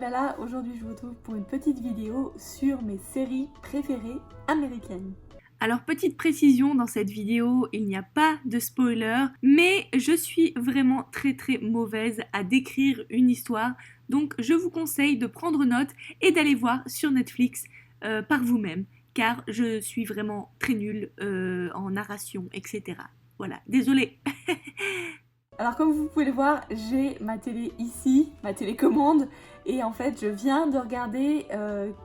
Oulala, aujourd'hui je vous retrouve pour une petite vidéo sur mes séries préférées américaines. Alors petite précision, dans cette vidéo il n'y a pas de spoiler, mais je suis vraiment très mauvaise à décrire une histoire, donc je vous conseille de prendre note et d'aller voir sur Netflix par vous-même, car je suis vraiment très nulle en narration, etc. Voilà, désolée. Alors comme vous pouvez le voir, j'ai ma télé ici, ma télécommande, et en fait je viens de regarder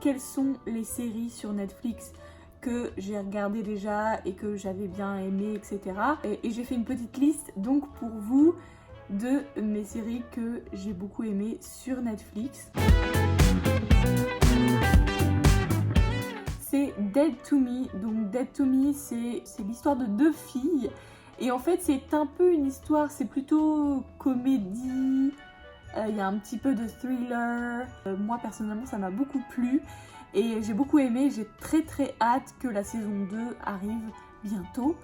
quelles sont les séries sur Netflix que j'ai regardées déjà et que j'avais bien aimé, etc. Et j'ai fait une petite liste donc pour vous de mes séries que j'ai beaucoup aimées sur Netflix. C'est Dead to Me, donc Dead to Me c'est l'histoire de deux filles. Et en fait, c'est un peu une histoire, c'est plutôt comédie, il y a un petit peu de thriller. Moi, personnellement, ça m'a beaucoup plu et j'ai beaucoup aimé. J'ai très hâte que la saison 2 arrive bientôt.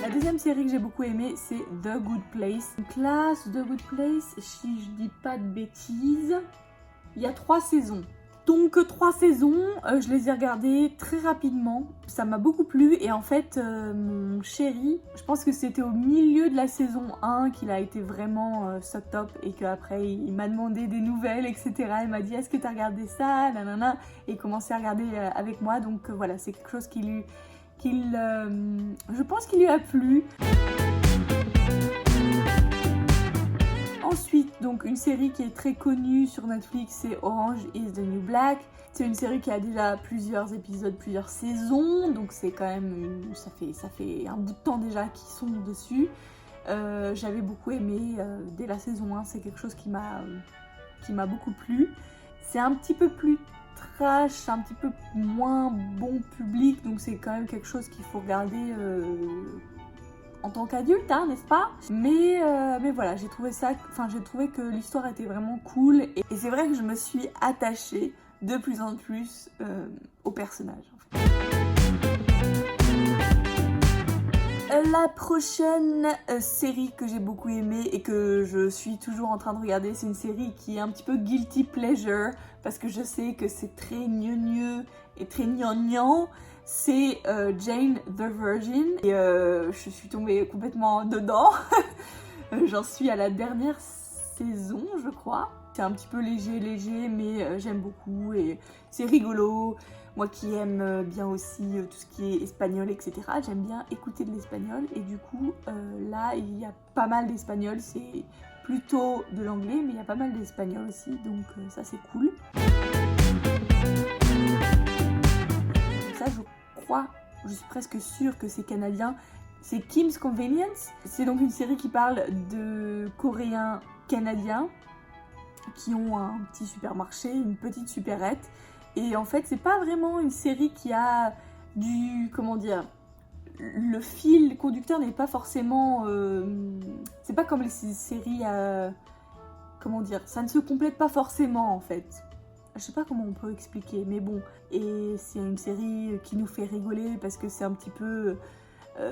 La deuxième série que j'ai beaucoup aimée, c'est The Good Place. Donc là, The Good Place, si je dis pas de bêtises, il y a 3 saisons. Donc 3 saisons, je les ai regardées très rapidement, ça m'a beaucoup plu et en fait mon chéri, je pense que c'était au milieu de la saison 1 qu'il a été vraiment top et qu'après il m'a demandé des nouvelles, etc. Il m'a dit est-ce que tu as regardé ça, nanana, et il commençait à regarder avec moi, donc voilà, c'est quelque chose je pense qu'il lui a plu. Ensuite, donc une série qui est très connue sur Netflix, c'est Orange is the New Black. C'est une série qui a déjà plusieurs épisodes, plusieurs saisons, donc c'est quand même, ça fait un bout de temps déjà qu'ils sont dessus. J'avais beaucoup aimé dès la saison 1, c'est quelque chose qui m'a beaucoup plu. C'est un petit peu plus trash, un petit peu moins bon public, donc c'est quand même quelque chose qu'il faut regarder en tant qu'adulte, hein, n'est-ce pas? Mais voilà, j'ai trouvé que l'histoire était vraiment cool et c'est vrai que je me suis attachée de plus en plus au personnage. En fait. La prochaine série que j'ai beaucoup aimée et que je suis toujours en train de regarder, c'est une série qui est un petit peu guilty pleasure parce que je sais que c'est très gneu et très gnangnan. C'est Jane the Virgin et je suis tombée complètement dedans. J'en suis à la dernière saison, je crois. C'est un petit peu léger, mais j'aime beaucoup et c'est rigolo. Moi qui aime bien aussi tout ce qui est espagnol, etc. J'aime bien écouter de l'espagnol et du coup, là, il y a pas mal d'espagnol. C'est plutôt de l'anglais, mais il y a pas mal d'espagnol aussi, donc ça c'est cool. Ça, je suis presque sûre que c'est canadien, c'est Kim's Convenience. C'est donc une série qui parle de Coréens canadiens qui ont un petit supermarché, une petite supérette. Et en fait, c'est pas vraiment une série qui a le fil conducteur n'est pas forcément... c'est pas comme les séries ça ne se complète pas forcément en fait. Je sais pas comment on peut expliquer, mais bon. Et c'est une série qui nous fait rigoler parce que c'est un petit peu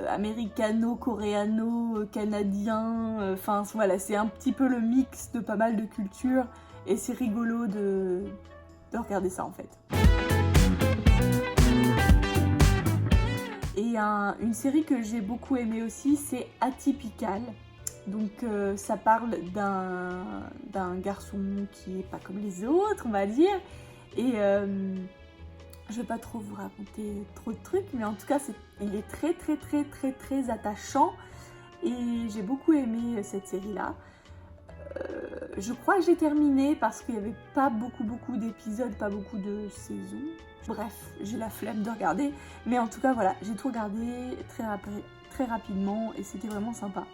américano, coréano, canadien. Enfin voilà, c'est un petit peu le mix de pas mal de cultures. Et c'est rigolo de regarder ça en fait. Et une série que j'ai beaucoup aimée aussi, c'est Atypical. Donc ça parle d'un garçon qui est pas comme les autres, on va dire. Et je vais pas trop vous raconter trop de trucs, mais en tout cas il est très attachant. Et j'ai beaucoup aimé cette série-là. Je crois que j'ai terminé parce qu'il n'y avait pas beaucoup d'épisodes, pas beaucoup de saisons. Bref, j'ai la flemme de regarder. Mais en tout cas, voilà, j'ai tout regardé très rapidement et c'était vraiment sympa.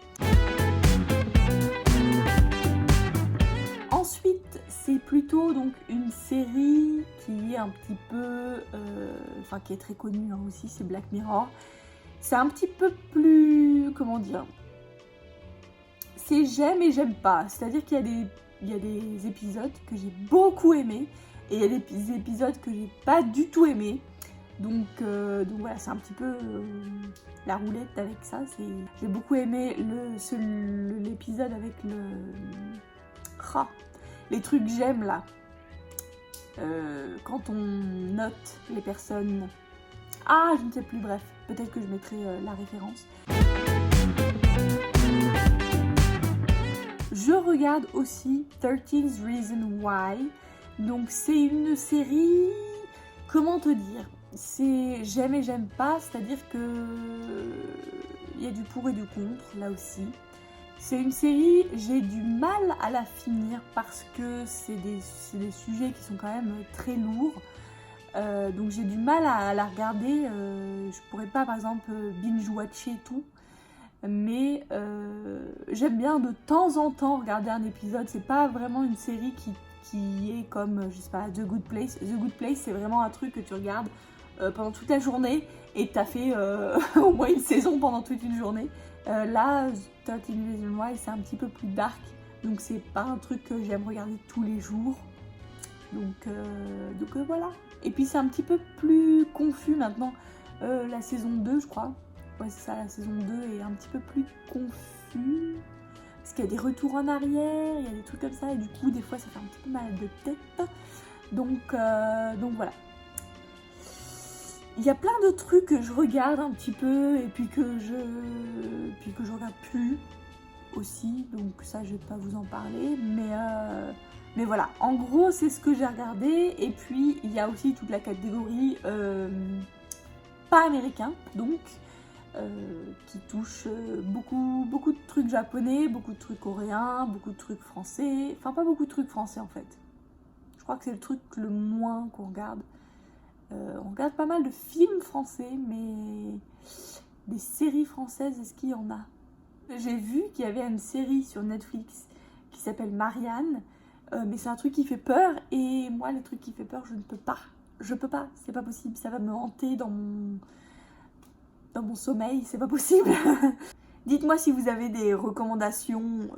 Ensuite, c'est plutôt donc une série qui est un petit peu... qui est très connue hein, aussi, c'est Black Mirror. C'est un petit peu plus... c'est j'aime et j'aime pas. C'est-à-dire qu'il y a des épisodes que j'ai beaucoup aimés et il y a des épisodes que j'ai pas du tout aimés. Donc voilà, c'est un petit peu la roulette avec ça. J'ai beaucoup aimé l'épisode avec Ah, les trucs j'aime là. Quand on note les personnes... Ah, je ne sais plus, bref. Peut-être que je mettrai la référence. Je regarde aussi 13 Reasons Why. Donc c'est une série... Comment te dire? C'est j'aime et j'aime pas, c'est-à-dire que... Il y a du pour et du contre, là aussi. C'est une série, j'ai du mal à la finir parce que c'est des sujets qui sont quand même très lourds. Donc j'ai du mal à la regarder. Je pourrais pas par exemple binge-watcher tout. Mais j'aime bien de temps en temps regarder un épisode. C'est pas vraiment une série qui est comme, je sais pas, The Good Place. The Good Place, c'est vraiment un truc que tu regardes pendant toute la journée et t'as fait au moins une saison pendant toute une journée. Là, 13 Reasons Why, c'est un petit peu plus dark, donc c'est pas un truc que j'aime regarder tous les jours. Donc voilà. Et puis c'est un petit peu plus confus maintenant. La saison 2, je crois. Ouais, c'est ça, la saison 2 est un petit peu plus confus. Parce qu'il y a des retours en arrière, il y a des trucs comme ça, et du coup, des fois, ça fait un petit peu mal de tête. Donc voilà. Il y a plein de trucs que je regarde un petit peu et puis que je regarde plus aussi, donc ça je vais pas vous en parler, mais voilà, en gros c'est ce que j'ai regardé. Et puis il y a aussi toute la catégorie pas américain, donc qui touche beaucoup de trucs japonais, beaucoup de trucs coréens, beaucoup de trucs français, enfin pas beaucoup de trucs français en fait. Je crois que c'est le truc le moins qu'on regarde. On regarde pas mal de films français, mais des séries françaises, est-ce qu'il y en a? J'ai vu qu'il y avait une série sur Netflix qui s'appelle Marianne, mais c'est un truc qui fait peur, et moi les trucs qui fait peur, je ne peux pas. Je peux pas, c'est pas possible, ça va me hanter dans mon sommeil, c'est pas possible. Dites-moi si vous avez des recommandations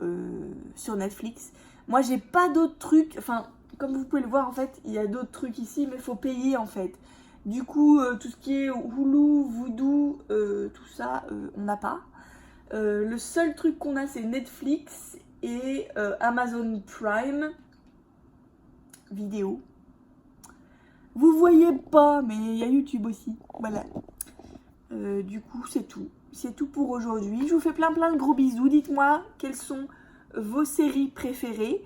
sur Netflix. Moi j'ai pas d'autres trucs, enfin... Comme vous pouvez le voir, en fait, il y a d'autres trucs ici, mais il faut payer, en fait. Du coup, tout ce qui est Hulu, Vudu, tout ça, on n'a pas. Le seul truc qu'on a, c'est Netflix et Amazon Prime vidéo. Vous voyez pas, mais il y a YouTube aussi. Voilà. Du coup, c'est tout. C'est tout pour aujourd'hui. Je vous fais plein de gros bisous. Dites-moi quelles sont vos séries préférées.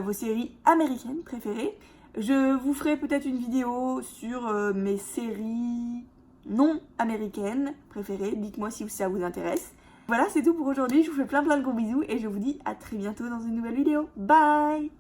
Vos séries américaines préférées. Je vous ferai peut-être une vidéo sur mes séries non américaines préférées. Dites-moi si ça vous intéresse. Voilà, c'est tout pour aujourd'hui. Je vous fais plein de gros bisous et je vous dis à très bientôt dans une nouvelle vidéo. Bye!